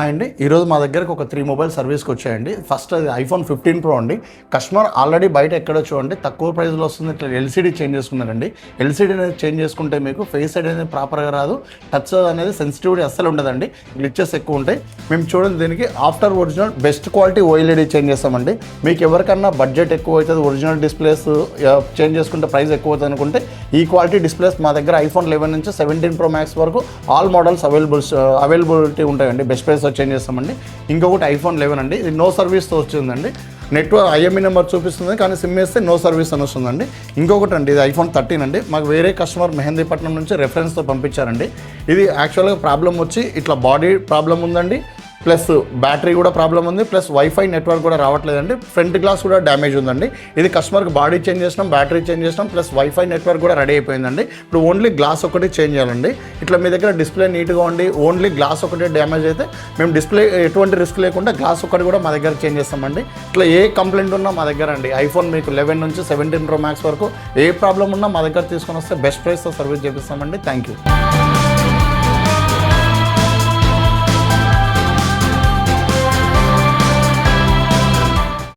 అండి ఈరోజు మా దగ్గరకు ఒక 3 మొబైల్ సర్వీస్కి వచ్చాయండి. ఫస్ట్ అది ఐఫోన్ 15 Pro అండి. కస్టమర్ ఆల్రెడీ బయట ఎక్కడో చూడండి తక్కువ ప్రైస్లో వస్తుంది, ఇట్లా ఎల్సీడీ చేంజ్ చేసుకున్నారండి. ఎల్సీడీ అనేది చేంజ్ చేసుకుంటే మీకు ఫేస్ సైడ్ అనేది ప్రాపర్గా రాదు, టచ్ అనేది సెన్సిటివిటీ అస్సలు ఉండదండి, గ్లిచెస్ ఎక్కువ ఉంటాయి. మేము చూడండి దీనికి after original best quality OLED change చేస్తామండి. మీకు ఎవరికన్నా బడ్జెట్ ఎక్కువ అవుతుంది, ఒరిజినల్ డిస్ప్లేస్ చేంజ్ చేసుకుంటే ప్రైస్ ఎక్కువ అవుతుంది అనుకుంటే ఈ క్వాలిటీ డిస్ప్లేస్ మా దగ్గర ఐఫోన్ 11 నుంచి 17 Pro Max వరకు ఆల్ మోడల్స్ అవైలబిలిటీ ఉంటాయండి. బెస్ట్ ప్రైస్ చేంజ్ చేస్తామండి. ఇంకొకటి ఐఫోన్ 11 అండి, ఇది నో సర్వీస్తో వచ్చిందండి. నెట్వర్క్ ఐఎంఈ నెంబర్ చూపిస్తుంది కానీ సిమ్ వేస్తే నో సర్వీస్ అని వస్తుందండి. ఇంకొకటి అండి ఇది ఐఫోన్ 13 అండి, మాకు వేరే కస్టమర్ మెహందీపట్నం నుంచి రెఫరెన్స్తో పంపించారండి. ఇది యాక్చువల్గా ప్రాబ్లం వచ్చి ఇట్లా బాడీ ప్రాబ్లం ఉందండి, ప్లస్ బ్యాటరీ కూడా ప్రాబ్లం ఉంది, ప్లస్ వైఫై నెట్వర్క్ కూడా రావట్లేదండి. ఫ్రంట్ గ్లాస్ కూడా డ్యామేజ్ ఉందండి. ఇది కస్టమర్కి బాడీ చేంజ్ చేసినాం, బ్యాటరీ చేంజ్ చేసినాం, ప్లస్ వైఫై నెట్వర్క్ కూడా రెడీ అయిపోయిందండి. ఇప్పుడు ఓన్లీ గ్లాస్ ఒకటి చేంజ్ చేయాలండి. ఇట్లా మీ దగ్గర డిస్ప్లే నీట్గా ఉండి ఓన్లీ గ్లాస్ ఒకటి డ్యామేజ్ అయితే మేము డిస్ప్లే ఎటువంటి రిస్క్ లేకుండా గ్లాస్ ఒకటి కూడా మా దగ్గర చేంజ్ చేస్తామండి. ఇట్లా ఏ కంప్లైంట్ ఉన్నా మా దగ్గర అండి. ఐఫోన్ మీకు 11 నుంచి 17 Pro Max వరకు ఏ ప్రాబ్లం ఉన్నా మా దగ్గర తీసుకొని వస్తే బెస్ట్ ప్రైస్తో సర్వీస్ చేపిస్తామండి. Thank you.